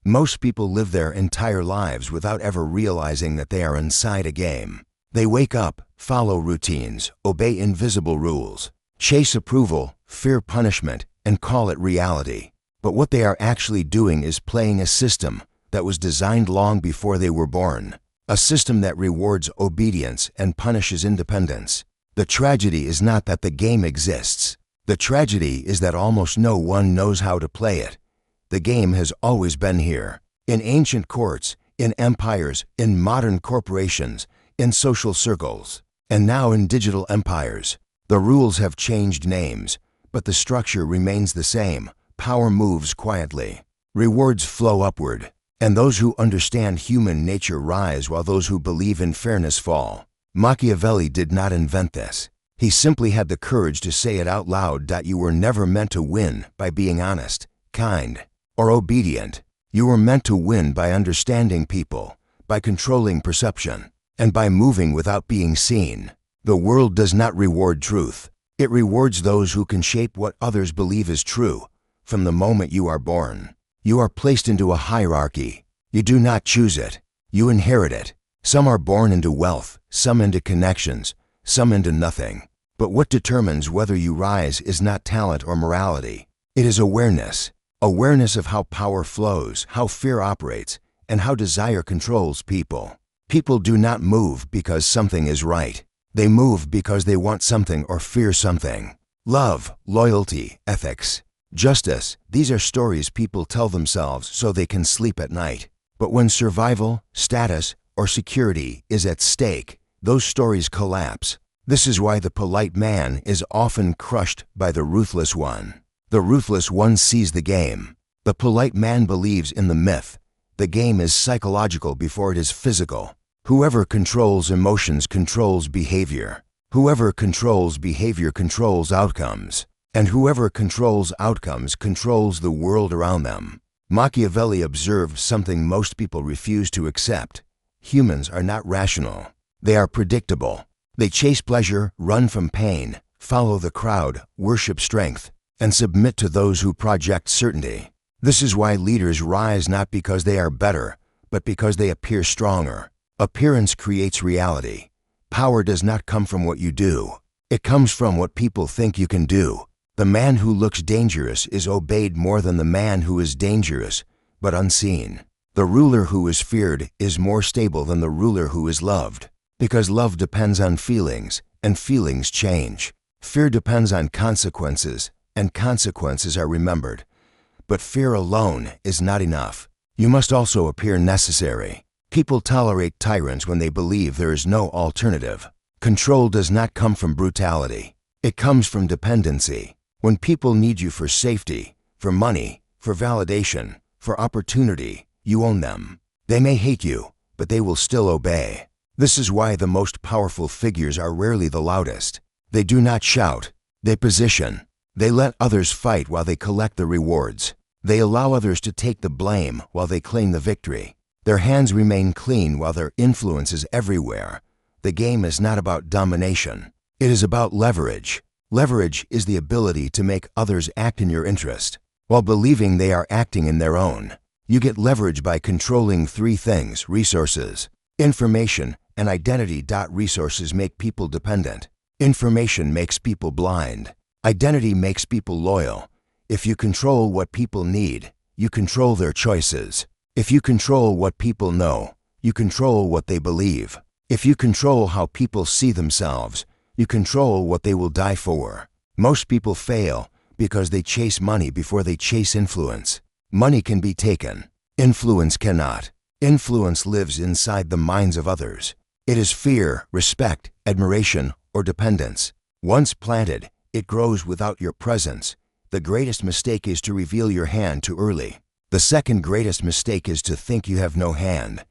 Most people live their entire lives without ever realizing that they are inside a game. They wake up, follow routines, obey invisible rules, chase approval, fear punishment, and call it reality. But what they are actually doing is playing a system that was designed long before they were born. A system that rewards obedience and punishes independence. The tragedy is not that the game exists. The tragedy is that almost no one knows how to play it. The game has always been here. In ancient courts, in empires, in modern corporations, in social circles, and now in digital empires. The rules have changed names, but the structure remains the same. Power moves quietly. Rewards flow upward. And those who understand human nature rise while those who believe in fairness fall. Machiavelli did not invent this. He simply had the courage to say it out loud. You were never meant to win by being honest, kind, or obedient. You were meant to win by understanding people, by controlling perception, and by moving without being seen. The world does not reward truth. It rewards those who can shape what others believe is true. From the moment you are born, you are placed into a hierarchy. You do not choose it. You inherit it. Some are born into wealth, some into connections, some into nothing. But what determines whether you rise is not talent or morality. It is awareness. Awareness of how power flows, how fear operates, and how desire controls people. People do not move because something is right. They move because they want something or fear something. Love, loyalty, ethics, justice, these are stories people tell themselves so they can sleep at night. But when survival, status, or security is at stake, those stories collapse. This is why the polite man is often crushed by the ruthless one. The ruthless one sees the game. The polite man believes in the myth. The game is psychological before it is physical. Whoever controls emotions controls behavior. Whoever controls behavior controls outcomes. And whoever controls outcomes controls the world around them. Machiavelli observed something most people refuse to accept. Humans are not rational. They are predictable. They chase pleasure, run from pain, follow the crowd, worship strength, and submit to those who project certainty. This is why leaders rise not because they are better, but because they appear stronger. Appearance creates reality. Power does not come from what you do. It comes from what people think you can do. The man who looks dangerous is obeyed more than the man who is dangerous, but unseen. The ruler who is feared is more stable than the ruler who is loved, because love depends on feelings, and feelings change. Fear depends on consequences, and consequences are remembered. But fear alone is not enough. You must also appear necessary. People tolerate tyrants when they believe there is no alternative. Control does not come from brutality. It comes from dependency. When people need you for safety, for money, for validation, for opportunity, you own them. They may hate you, but they will still obey. This is why the most powerful figures are rarely the loudest. They do not shout. They position. They let others fight while they collect the rewards. They allow others to take the blame while they claim the victory. Their hands remain clean while their influence is everywhere. The game is not about domination. It is about leverage. Leverage is the ability to make others act in your interest, while believing they are acting in their own. You get leverage by controlling three things: resources, information, and identity. Resources make people dependent. Information makes people blind. Identity makes people loyal. If you control what people need, you control their choices. If you control what people know, you control what they believe. If you control how people see themselves, you control what they will die for. Most people fail because they chase money before they chase influence. Money can be taken. Influence cannot. Influence lives inside the minds of others. It is fear, respect, admiration, or dependence. Once planted, it grows without your presence. The greatest mistake is to reveal your hand too early. The second greatest mistake is to think you have no hand.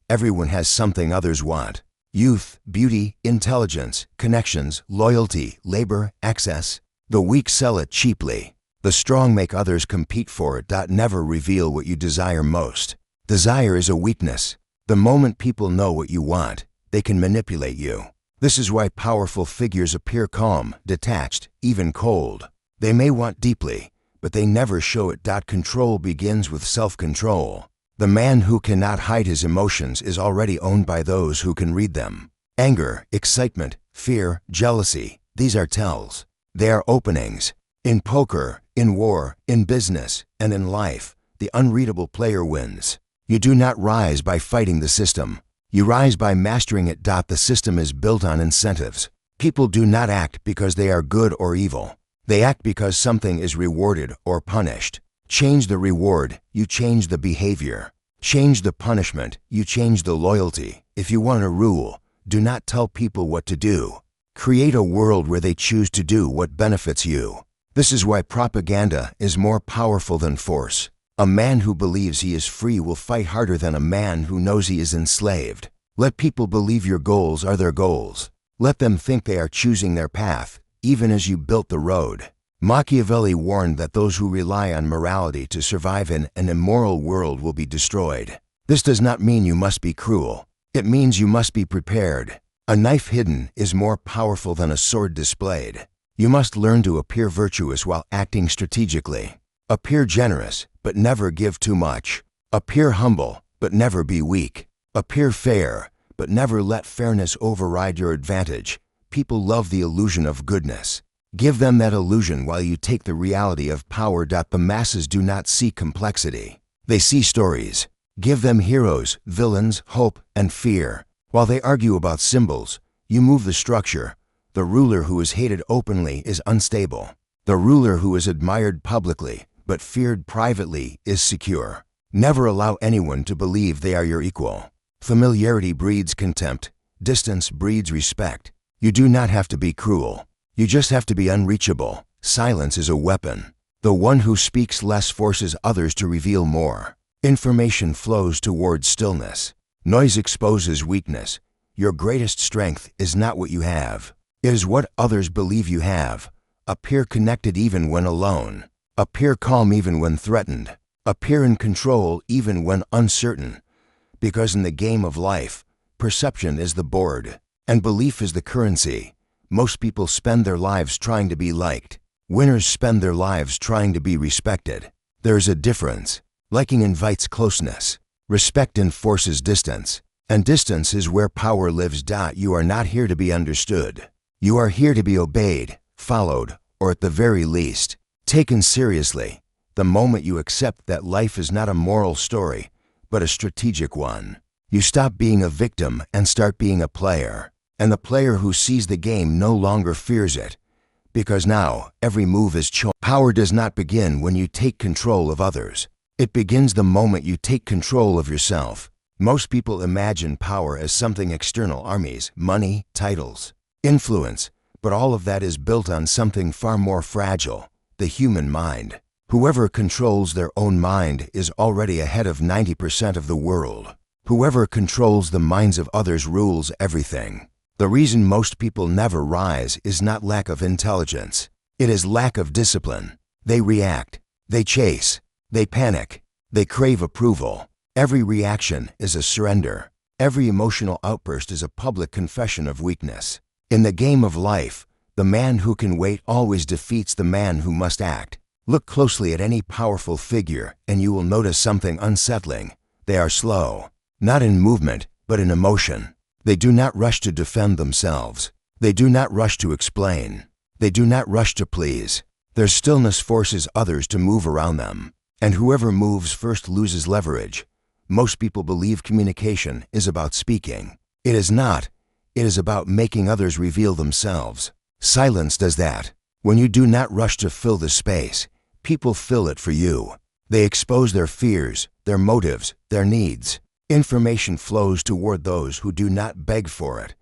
Everyone has something others want. Youth, beauty, intelligence, connections, loyalty, labor, access. The weak sell it cheaply. The strong make others compete for it. Never reveal what you desire most. Desire is a weakness. The moment people know what you want, they can manipulate you. This is why powerful figures appear calm, detached, even cold. They may want deeply, but they never show it. Control begins with self-control. The man who cannot hide his emotions is already owned by those who can read them. Anger, excitement, fear, jealousy, these are tells. They are openings. In poker, in war, in business, and in life, the unreadable player wins. You do not rise by fighting the system. You rise by mastering it. The system is built on incentives. People do not act because they are good or evil. They act because something is rewarded or punished. Change the reward, you change the behavior. Change the punishment, you change the loyalty. If you want a rule, do not tell people what to do. Create a world where they choose to do what benefits you. This is why propaganda is more powerful than force. A man who believes he is free will fight harder than a man who knows he is enslaved. Let people believe your goals are their goals. Let them think they are choosing their path, even as you built the road. Machiavelli warned that those who rely on morality to survive in an immoral world will be destroyed. This does not mean you must be cruel. It means you must be prepared. A knife hidden is more powerful than a sword displayed. You must learn to appear virtuous while acting strategically. Appear generous, but never give too much. Appear humble, but never be weak. Appear fair, but never let fairness override your advantage. People love the illusion of goodness. Give them that illusion while you take the reality of power. The masses do not see complexity. They see stories. Give them heroes, villains, hope, and fear. While they argue about symbols, you move the structure. The ruler who is hated openly is unstable. The ruler who is admired publicly, but feared privately, is secure. Never allow anyone to believe they are your equal. Familiarity breeds contempt. Distance breeds respect. You do not have to be cruel. You just have to be unreachable. Silence is a weapon. The one who speaks less forces others to reveal more. Information flows towards stillness. Noise exposes weakness. Your greatest strength is not what you have. It is what others believe you have. Appear connected even when alone. Appear calm even when threatened. Appear in control even when uncertain. Because in the game of life, perception is the board, and belief is the currency. Most people spend their lives trying to be liked. Winners spend their lives trying to be respected. There is a difference. Liking invites closeness. Respect enforces distance. And distance is where power lives. You are not here to be understood. You are here to be obeyed, followed, or at the very least, taken seriously. The moment you accept that life is not a moral story, but a strategic one, you stop being a victim and start being a player. And the player who sees the game no longer fears it, because now every move is choice. Power does not begin when you take control of others. It begins the moment you take control of yourself. Most people imagine power as something external: armies, money, titles, influence. But all of that is built on something far more fragile: the human mind. Whoever controls their own mind is already ahead of 90% of the world. Whoever controls the minds of others rules everything. The reason most people never rise is not lack of intelligence. It is lack of discipline. They react. They chase. They panic. They crave approval. Every reaction is a surrender. Every emotional outburst is a public confession of weakness. In the game of life, the man who can wait always defeats the man who must act. Look closely at any powerful figure and you will notice something unsettling. They are slow, not in movement, but in emotion. They do not rush to defend themselves. They do not rush to explain. They do not rush to please. Their stillness forces others to move around them. And whoever moves first loses leverage. Most people believe communication is about speaking. It is not. It is about making others reveal themselves. Silence does that. When you do not rush to fill the space, people fill it for you. They expose their fears, their motives, their needs. Information flows toward those who do not beg for it.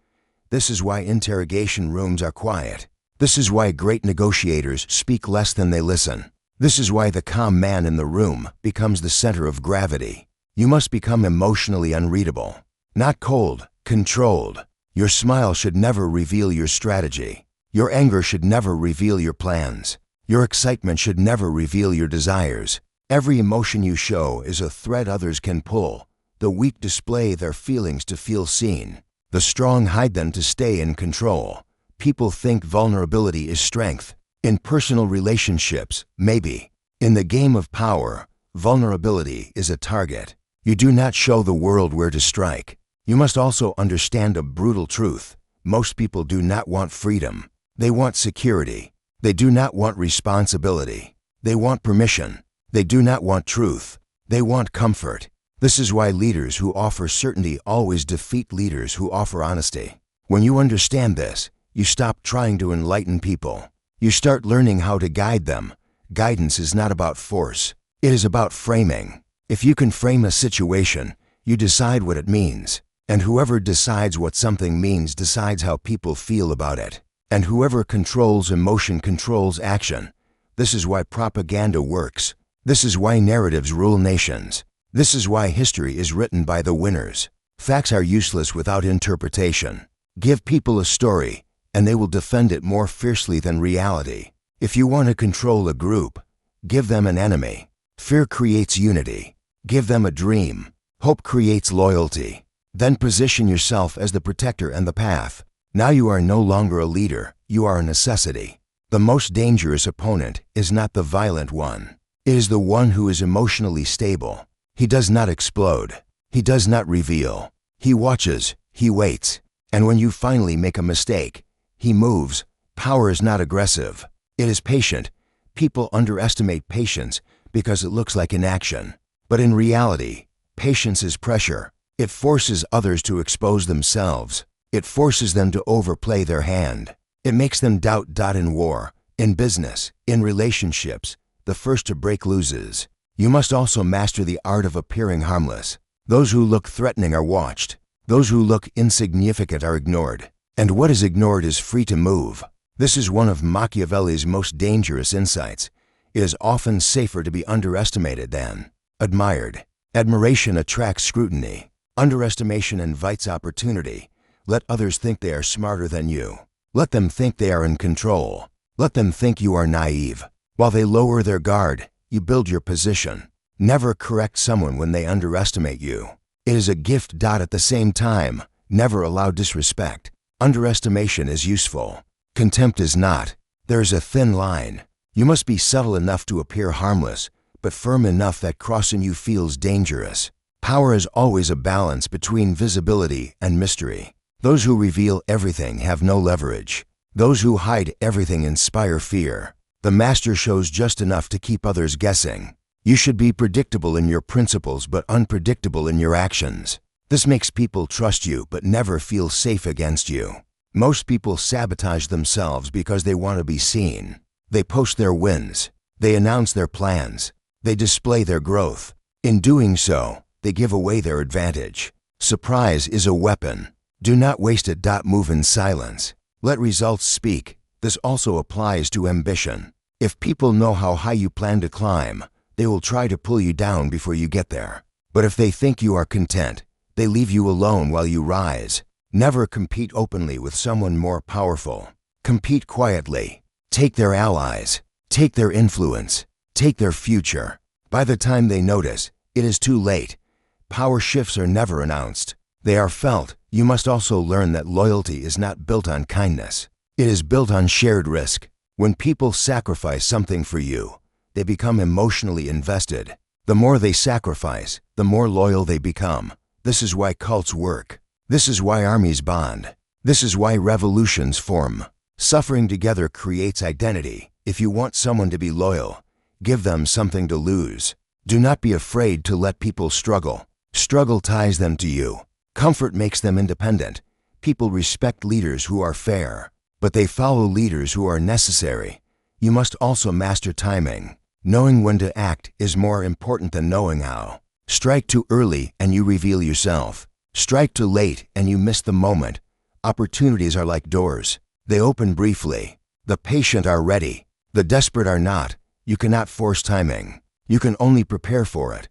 This is why interrogation rooms are quiet. This is why great negotiators speak less than they listen. This is why the calm man in the room becomes the center of gravity. You must become emotionally unreadable, not cold, controlled. Your smile should never reveal your strategy. Your anger should never reveal your plans. Your excitement should never reveal your desires. Every emotion you show is a thread others can pull. The weak display their feelings to feel seen. The strong hide them to stay in control. People think vulnerability is strength. In personal relationships, maybe. In the game of power, vulnerability is a target. You do not show the world where to strike. You must also understand a brutal truth. Most people do not want freedom. They want security. They do not want responsibility. They want permission. They do not want truth. They want comfort. This is why leaders who offer certainty always defeat leaders who offer honesty. When you understand this, you stop trying to enlighten people. You start learning how to guide them. Guidance is not about force. It is about framing. If you can frame a situation, you decide what it means. And whoever decides what something means decides how people feel about it. And whoever controls emotion controls action. This is why propaganda works. This is why narratives rule nations. This is why history is written by the winners. Facts are useless without interpretation. Give people a story, and they will defend it more fiercely than reality. If you want to control a group, give them an enemy. Fear creates unity. Give them a dream. Hope creates loyalty. Then position yourself as the protector and the path. Now you are no longer a leader, you are a necessity. The most dangerous opponent is not the violent one. It is the one who is emotionally stable. He does not explode. He does not reveal. He watches. He waits. And when you finally make a mistake, he moves. Power is not aggressive. It is patient. People underestimate patience because it looks like inaction. But in reality, patience is pressure. It forces others to expose themselves. It forces them to overplay their hand. It makes them doubt. In war, in business, in relationships, the first to break loses. You must also master the art of appearing harmless. Those who look threatening are watched. Those who look insignificant are ignored. And what is ignored is free to move. This is one of Machiavelli's most dangerous insights. It is often safer to be underestimated than admired. Admiration attracts scrutiny. Underestimation invites opportunity. Let others think they are smarter than you. Let them think they are in control. Let them think you are naive. While they lower their guard, you build your position. Never correct someone when they underestimate you. It is a gift. At the same time, never allow disrespect. Underestimation is useful. Contempt is not. There is a thin line. You must be subtle enough to appear harmless, but firm enough that crossing you feels dangerous. Power is always a balance between visibility and mystery. Those who reveal everything have no leverage. Those who hide everything inspire fear. The master shows just enough to keep others guessing. You should be predictable in your principles but unpredictable in your actions. This makes people trust you but never feel safe against you. Most people sabotage themselves because they want to be seen. They post their wins. They announce their plans. They display their growth. In doing so, they give away their advantage. Surprise is a weapon. Do not waste it. Move in silence. Let results speak. This also applies to ambition. If people know how high you plan to climb, they will try to pull you down before you get there. But if they think you are content, they leave you alone while you rise. Never compete openly with someone more powerful. Compete quietly. Take their allies. Take their influence. Take their future. By the time they notice, it is too late. Power shifts are never announced. They are felt. You must also learn that loyalty is not built on kindness. It is built on shared risk. When people sacrifice something for you, they become emotionally invested. The more they sacrifice, the more loyal they become. This is why cults work. This is why armies bond. This is why revolutions form. Suffering together creates identity. If you want someone to be loyal, give them something to lose. Do not be afraid to let people struggle. Struggle ties them to you. Comfort makes them independent. People respect leaders who are fair, but they follow leaders who are necessary. You must also master timing. Knowing when to act is more important than knowing how. Strike too early and you reveal yourself. Strike too late and you miss the moment. Opportunities are like doors. They open briefly. The patient are ready. The desperate are not. You cannot force timing. You can only prepare for it.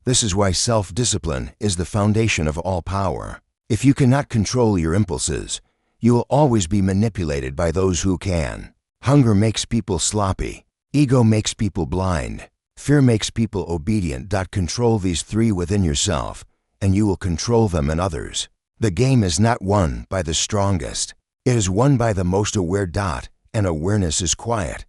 This is why self-discipline is the foundation of all power. If you cannot control your impulses, you will always be manipulated by those who can. Hunger makes people sloppy. Ego makes people blind. Fear makes people obedient. Control these three within yourself, and you will control them in others. The game is not won by the strongest. It is won by the most aware. And awareness is quiet.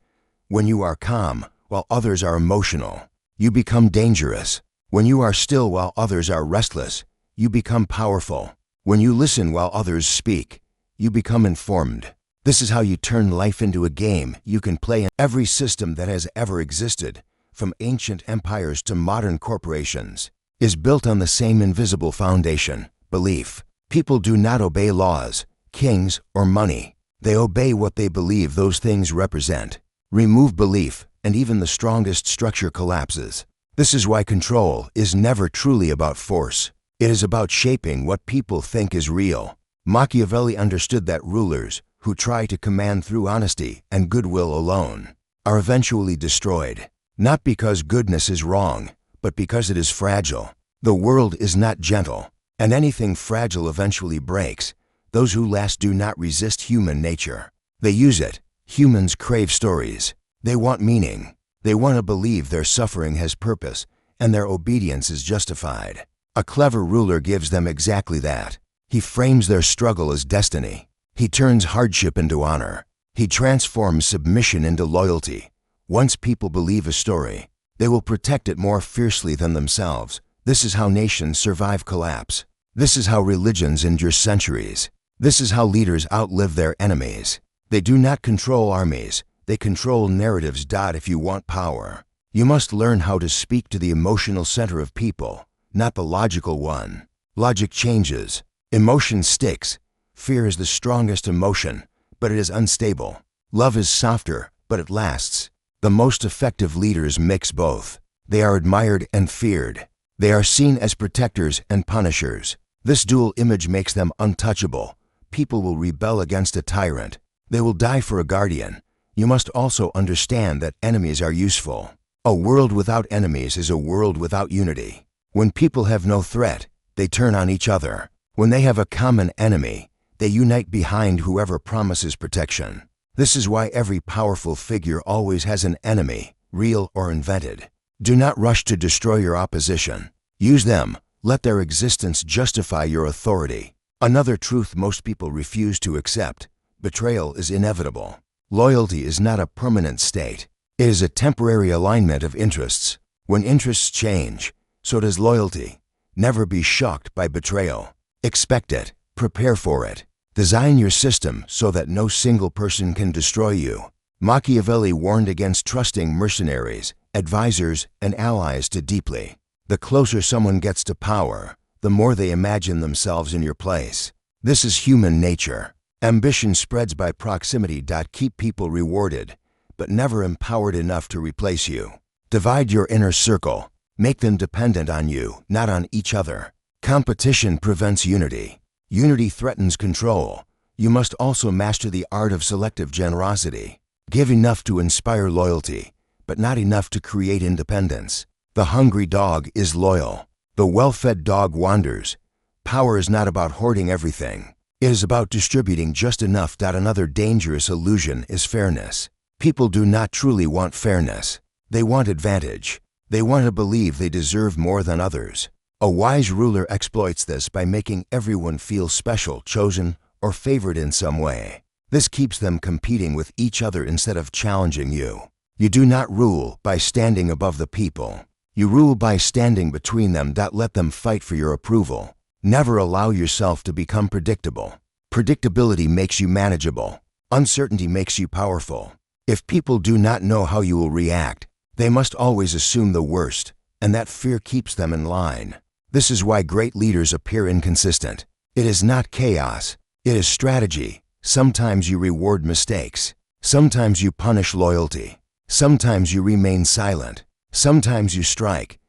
When you are calm, while others are emotional, you become dangerous. When you are still while others are restless, you become powerful. When you listen while others speak, you become informed. This is how you turn life into a game you can play in. Every system that has ever existed, from ancient empires to modern corporations, is built on the same invisible foundation: belief. People do not obey laws, kings, or money. They obey what they believe those things represent. Remove belief, and even the strongest structure collapses. This is why control is never truly about force. It is about shaping what people think is real. Machiavelli understood that rulers who try to command through honesty and goodwill alone are eventually destroyed, not because goodness is wrong, but because it is fragile. The world is not gentle, and anything fragile eventually breaks. Those who last do not resist human nature. They use it. Humans crave stories. They want meaning. They want to believe their suffering has purpose and their obedience is justified. A clever ruler gives them exactly that. He frames their struggle as destiny. He turns hardship into honor. He transforms submission into loyalty. Once people believe a story, they will protect it more fiercely than themselves. This is how nations survive collapse. This is how religions endure centuries. This is how leaders outlive their enemies. They do not control armies. They control narratives. If you want power, you must learn how to speak to the emotional center of people, not the logical one. Logic changes. Emotion sticks. Fear is the strongest emotion, but it is unstable. Love is softer, but it lasts. The most effective leaders mix both. They are admired and feared. They are seen as protectors and punishers. This dual image makes them untouchable. People will rebel against a tyrant. They will die for a guardian. You must also understand that enemies are useful. A world without enemies is a world without unity. When people have no threat, they turn on each other. When they have a common enemy, they unite behind whoever promises protection. This is why every powerful figure always has an enemy, real or invented. Do not rush to destroy your opposition. Use them. Let their existence justify your authority. Another truth most people refuse to accept: betrayal is inevitable. Loyalty is not a permanent state. It is a temporary alignment of interests. When interests change, so does loyalty. Never be shocked by betrayal. Expect it. Prepare for it. Design your system so that no single person can destroy you. Machiavelli warned against trusting mercenaries, advisors, and allies too deeply. The closer someone gets to power, the more they imagine themselves in your place. This is human nature. Ambition spreads by proximity. Keep people rewarded, but never empowered enough to replace you. Divide your inner circle. Make them dependent on you, not on each other. Competition prevents unity. Unity threatens control. You must also master the art of selective generosity. Give enough to inspire loyalty, but not enough to create independence. The hungry dog is loyal. The well-fed dog wanders. Power is not about hoarding everything. It is about distributing just enough. Another dangerous illusion is fairness. People do not truly want fairness. They want advantage. They want to believe they deserve more than others. A wise ruler exploits this by making everyone feel special, chosen, or favored in some way. This keeps them competing with each other instead of challenging you. You do not rule by standing above the people. You rule by standing between them. Let them fight for your approval. Never allow yourself to become predictable. Predictability makes you manageable. Uncertainty makes you powerful. If people do not know how you will react, they must always assume the worst, and that fear keeps them in line. This is why great leaders appear inconsistent. It is not chaos. It is strategy. Sometimes you reward mistakes. Sometimes you punish loyalty. Sometimes you remain silent. Sometimes you strike.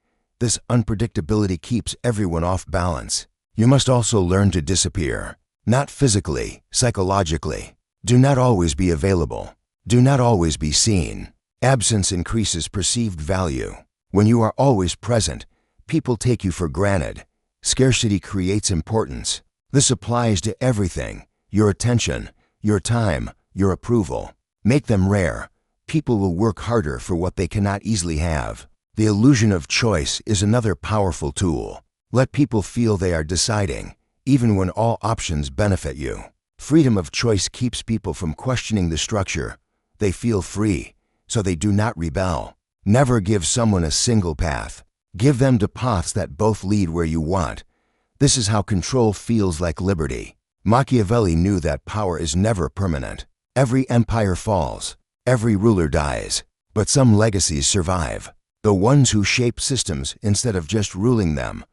This unpredictability keeps everyone off balance. You must also learn to disappear. Not physically, psychologically. Do not always be available. Do not always be seen. Absence increases perceived value. When you are always present, people take you for granted. Scarcity creates importance. This applies to everything: your attention, your time, your approval. Make them rare. People will work harder for what they cannot easily have. The illusion of choice is another powerful tool. Let people feel they are deciding, even when all options benefit you. Freedom of choice keeps people from questioning the structure. They feel free, so they do not rebel. Never give someone a single path. Give them to paths that both lead where you want. This is how control feels like liberty. Machiavelli knew that power is never permanent. Every empire falls. Every ruler dies. But some legacies survive. The ones who shape systems instead of just ruling them.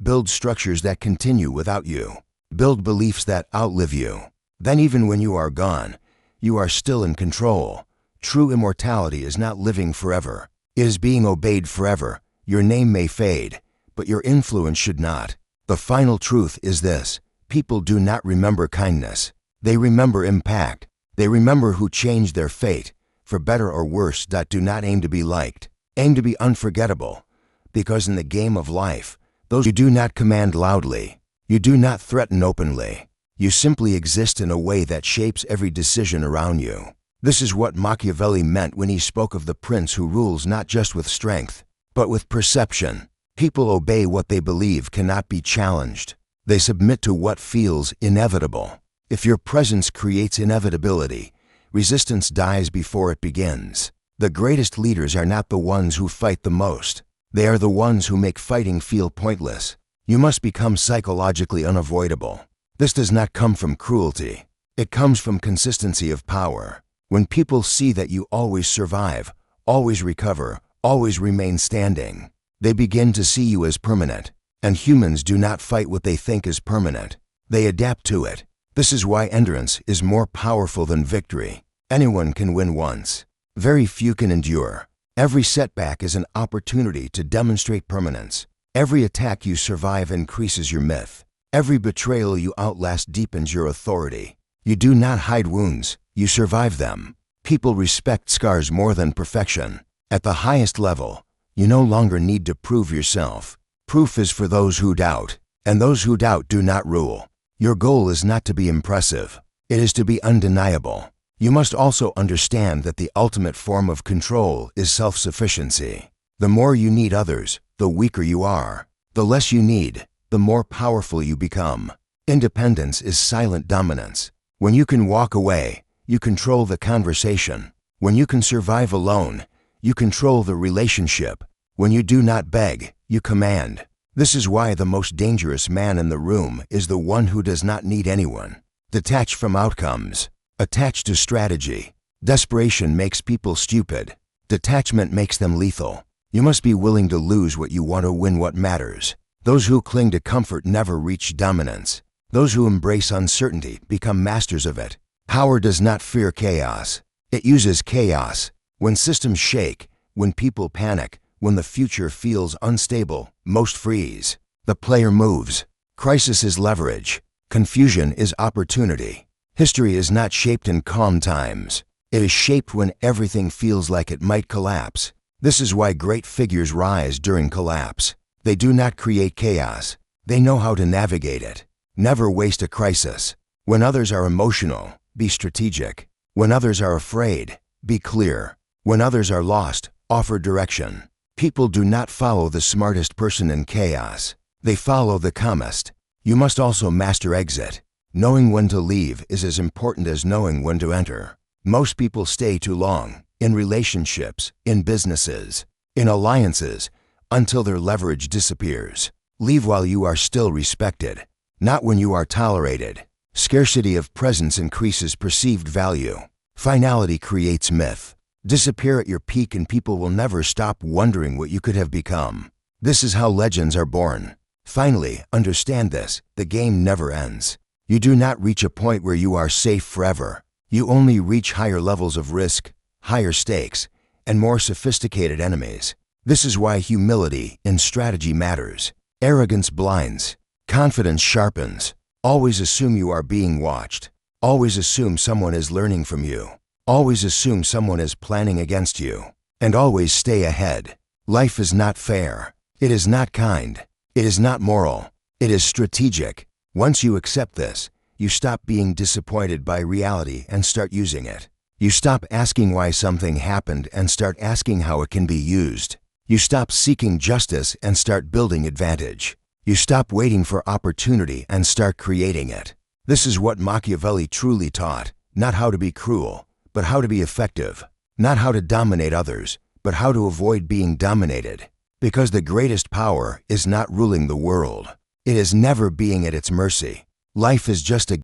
Build structures that continue without you. Build beliefs that outlive you. Then even when you are gone, you are still in control. True immortality is not living forever. It is being obeyed forever. Your name may fade, but your influence should not. The final truth is this: people do not remember kindness. They remember impact. They remember who changed their fate, for better or worse. Do not aim to be liked. Aim to be unforgettable. Because in the game of life, those you do not command loudly. You do not threaten openly. You simply exist in a way that shapes every decision around you. This is what Machiavelli meant when he spoke of the prince who rules not just with strength, but with perception. People obey what they believe cannot be challenged. They submit to what feels inevitable. If your presence creates inevitability, resistance dies before it begins. The greatest leaders are not the ones who fight the most. They are the ones who make fighting feel pointless. You must become psychologically unavoidable. This does not come from cruelty. It comes from consistency of power. When people see that you always survive, always recover, always remain standing, they begin to see you as permanent. And humans do not fight what they think is permanent. They adapt to it. This is why endurance is more powerful than victory. Anyone can win once. Very few can endure. Every setback is an opportunity to demonstrate permanence. Every attack you survive increases your myth. Every betrayal you outlast deepens your authority. You do not hide wounds, you survive them. People respect scars more than perfection. At the highest level, you no longer need to prove yourself. Proof is for those who doubt, and those who doubt do not rule. Your goal is not to be impressive. It is to be undeniable. You must also understand that the ultimate form of control is self-sufficiency. The more you need others, the weaker you are. The less you need, the more powerful you become. Independence is silent dominance. When you can walk away, you control the conversation. When you can survive alone, you control the relationship. When you do not beg, you command. This is why the most dangerous man in the room is the one who does not need anyone. Detached from outcomes. Attached to strategy. Desperation makes people stupid. Detachment makes them lethal. You must be willing to lose what you want to win what matters. Those who cling to comfort never reach dominance. Those who embrace uncertainty become masters of it. Power does not fear chaos. It uses chaos. When systems shake, when people panic, when the future feels unstable, most freeze. The player moves. Crisis is leverage. Confusion is opportunity. History is not shaped in calm times. It is shaped when everything feels like it might collapse. This is why great figures rise during collapse. They do not create chaos. They know how to navigate it. Never waste a crisis. When others are emotional, be strategic. When others are afraid, be clear. When others are lost, offer direction. People do not follow the smartest person in chaos. They follow the calmest. You must also master exit. Knowing when to leave is as important as knowing when to enter. Most people stay too long, in relationships, in businesses, in alliances, until their leverage disappears. Leave while you are still respected, not when you are tolerated. Scarcity of presence increases perceived value. Finality creates myth. Disappear at your peak and people will never stop wondering what you could have become. This is how legends are born. Finally, understand this: the game never ends. You do not reach a point where you are safe forever. You only reach higher levels of risk, higher stakes, and more sophisticated enemies. This is why humility in strategy matters. Arrogance blinds. Confidence sharpens. Always assume you are being watched. Always assume someone is learning from you. Always assume someone is planning against you. And always stay ahead. Life is not fair. It is not kind. It is not moral. It is strategic. Once you accept this, you stop being disappointed by reality and start using it. You stop asking why something happened and start asking how it can be used. You stop seeking justice and start building advantage. You stop waiting for opportunity and start creating it. This is what Machiavelli truly taught: not how to be cruel, but how to be effective. Not how to dominate others, but how to avoid being dominated. Because the greatest power is not ruling the world. It is never being at its mercy. Life is just a